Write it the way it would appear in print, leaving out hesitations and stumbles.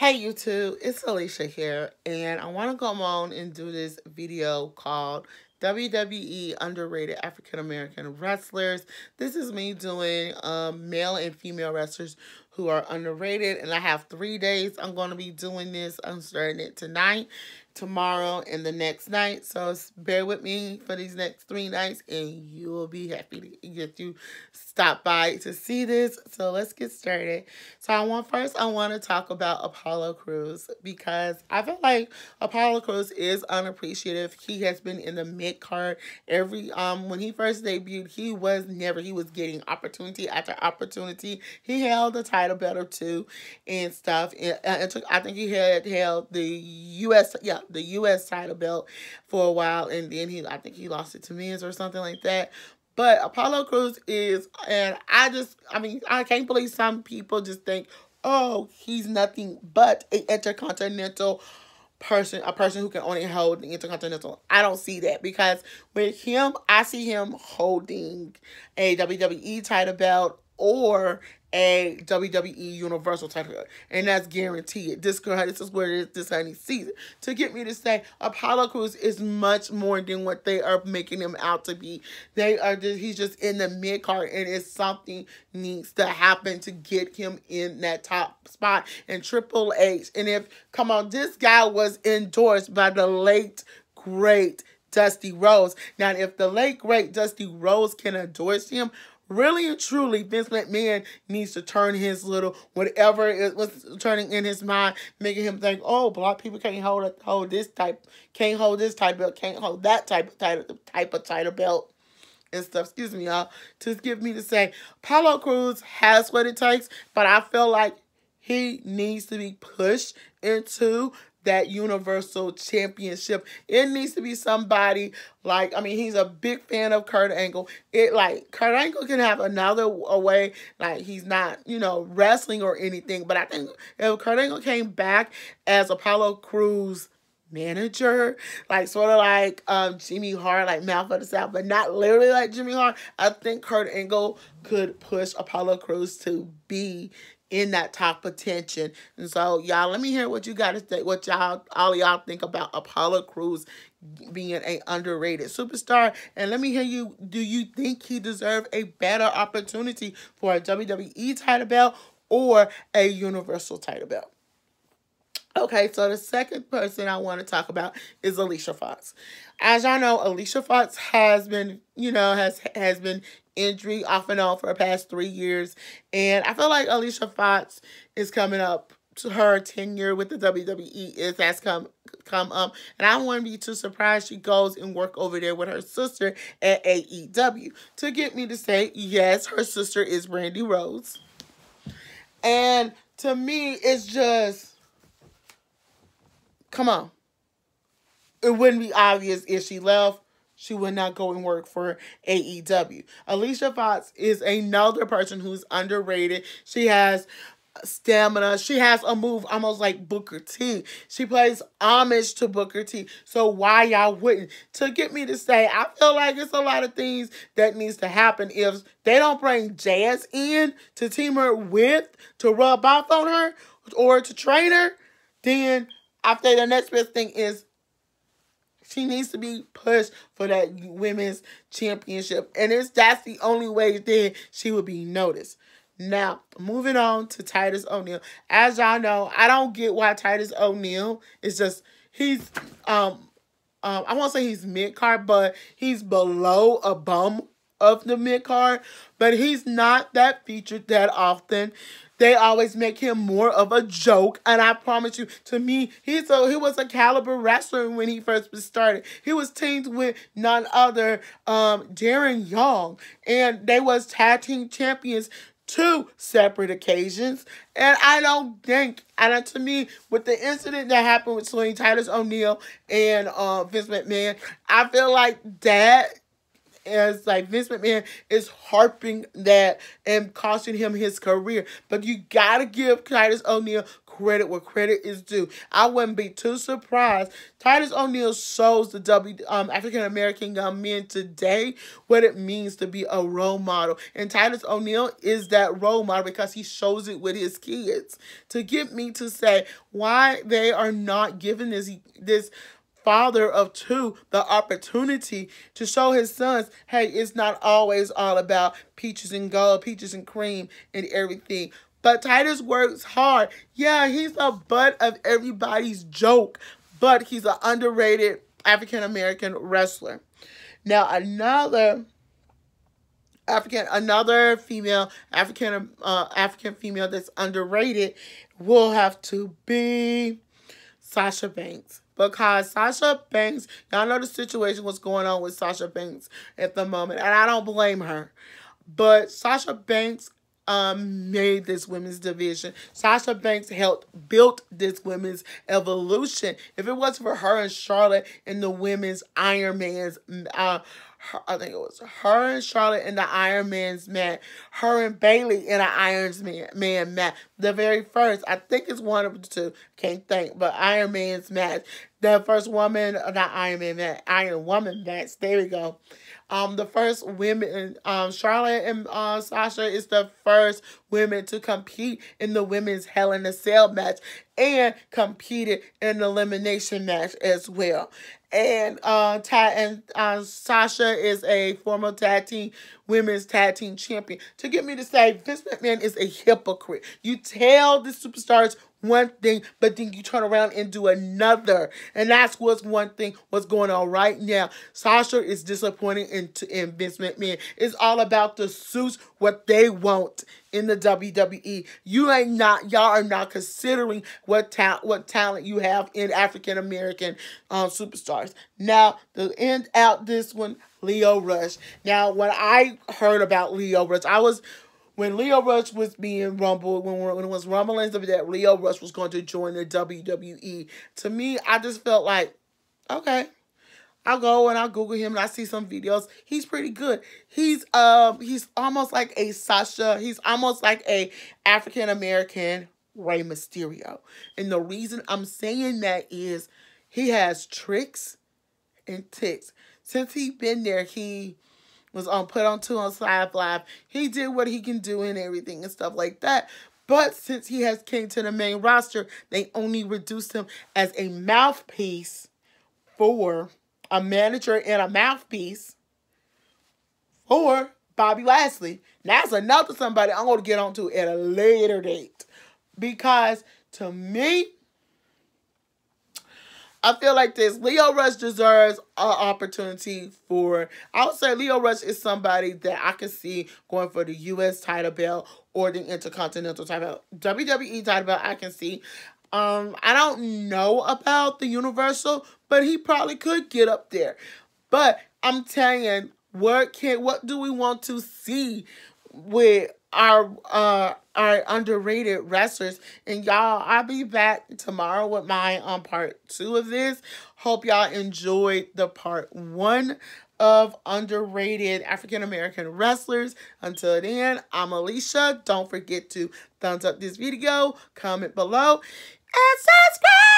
Hey YouTube, it's Alicia here, and I want to come on and do this video called WWE Underrated African American Wrestlers. This is me doing male and female wrestlers who are underrated, and I have 3 days I'm going to be doing this. I'm starting it tonight, tomorrow, and the next night. So bear with me for these next 3 nights, and you will be happy to get you stop by to see this. So let's get started. So I want to talk about Apollo Cruz, because I feel like Apollo Cruz is unappreciative. He has been in the mid card every when he first debuted. He was getting opportunity after opportunity. He held the title belt or two and stuff. I think he had held the U.S. title belt for a while, and then I think he lost it to Miz or something like that. But Apollo Cruz is, and I can't believe some people just think, oh, he's nothing but an intercontinental person, a person who can only hold the Intercontinental. I don't see that, because with him, I see him holding a WWE title belt or a WWE Universal title belt, and that's guaranteed. This is where this honey sees it to get me to say Apollo Cruz is much more than what they are making him out to be. He's just in the mid card, and it's something needs to happen to get him in that top spot. And Triple H, and come on, this guy was endorsed by the late great Dusty Rhodes. Now, if the late great Dusty Rhodes can endorse him, really and truly, Vince McMahon needs to turn his little whatever it was turning in his mind, making him think, oh, black people can't hold this type, can't hold this type belt, can't hold that type of title belt and stuff. Excuse me, y'all. To give me to say, Apollo Cruz has what it takes, but I feel like he needs to be pushed into that Universal Championship. It needs to be somebody like, he's a big fan of Kurt Angle. Kurt Angle can have another way, like he's not, wrestling or anything. But I think if Kurt Angle came back as Apollo Cruz manager, sort of like Jimmy Hart, like Mouth of the South, but not literally like Jimmy Hart, I think Kurt Angle could push Apollo Cruz to be in that top attention. And so, y'all, let me hear what you got to say, what all y'all think about Apollo Cruz being an underrated superstar. And let me hear you, do you think he deserves a better opportunity for a WWE title belt or a Universal title belt? Okay, so the second person I want to talk about is Alicia Fox. As y'all know, Alicia Fox has been, has been injury off and on for the past 3 years. And I feel like Alicia Fox is coming up to her tenure with the WWE. It has come up. And I wouldn't be too surprised she goes and work over there with her sister at AEW. To get me to say, yes, her sister is Brandy Rose. And to me, it's just, come on. It wouldn't be obvious if she left. She would not go and work for AEW. Alicia Fox is another person who's underrated. She has stamina. She has a move almost like Booker T. She plays homage to Booker T. So why y'all wouldn't? To get me to say, I feel like it's a lot of things that needs to happen. If they don't bring Jazz in to team her with, to rub off on her, or to train her, then I think the next best thing is she needs to be pushed for that women's championship. And that's the only way that she would be noticed. Now, moving on to Titus O'Neil. As y'all know, I don't get why Titus O'Neil is just, he's, I won't say he's mid-card, but he's below a bum of the mid-card. But he's not that featured that often. They always make him more of a joke. And I promise you, to me, he was a caliber wrestler when he first started. He was teamed with none other Darren Young. And they was tag team champions 2 separate occasions. And I don't think, and to me, with the incident that happened between Titus O'Neil and Vince McMahon, I feel like that is like Vince McMahon is harping that and costing him his career. But you gotta give Titus O'Neil credit where credit is due. I wouldn't be too surprised. Titus O'Neil shows the African American young men today what it means to be a role model. And Titus O'Neil is that role model because he shows it with his kids. To get me to say why they are not giving this father of two the opportunity to show his sons, hey, it's not always all about peaches and gold, peaches and cream and everything. But Titus works hard. Yeah, he's the butt of everybody's joke, but he's an underrated African-American wrestler. Now, another female African female that's underrated will have to be Sasha Banks. Because Sasha Banks, y'all know the situation, what's going on with Sasha Banks at the moment. And I don't blame her. But Sasha Banks made this women's division. Sasha Banks built this women's evolution. If it wasn't for her and Charlotte in the women's Iron Man's, I think it was her and Charlotte in the Iron Man's match. Her and Bailey in an Iron Man match. The very first, I think it's one of the two, can't think, but Iron Man's match. The first woman, not Iron Man match, Iron Woman match. There we go. The first women, Charlotte and Sasha is the first women to compete in the women's Hell in a Cell match and competed in the elimination match as well. And Sasha is a former women's tag team champion. To get me to say Vince McMahon is a hypocrite. You tell the superstars one thing, but then you turn around and do another. And that's what's going on right now. Sasha is disappointing in Vince McMahon. It's all about the suits, what they want in the WWE. Y'all are not considering what talent you have in African American superstars. Now, to end out this one, Lio Rush. Now, when I heard about Lio Rush, when Lio Rush was being rumbled, when it was rumblings of that Lio Rush was going to join the WWE, to me, I just felt like, okay, I'll go and I'll Google him and I see some videos. He's pretty good. He's almost like a Sasha. He's almost like a African American Rey Mysterio. And the reason I'm saying that is he has tricks and ticks. Since he's been there, he was put on 205 Live. He did what he can do and everything and stuff like that. But since he has came to the main roster, they only reduced him as a mouthpiece for a manager and a mouthpiece for Bobby Lashley. That's another somebody I'm going to get onto at a later date. Because to me, I feel like this. Lio Rush deserves an opportunity for... I would say Lio Rush is somebody that I can see going for the U.S. title belt or the Intercontinental title belt. WWE title belt I can see. I don't know about the Universal, but he probably could get up there. But I'm telling you, what do we want to see with our underrated wrestlers? And y'all, I'll be back tomorrow with my part 2 of this. Hope y'all enjoyed the part 1 of underrated African American wrestlers. Until then, I'm Alicia. Don't forget to thumbs up this video, comment below, and subscribe.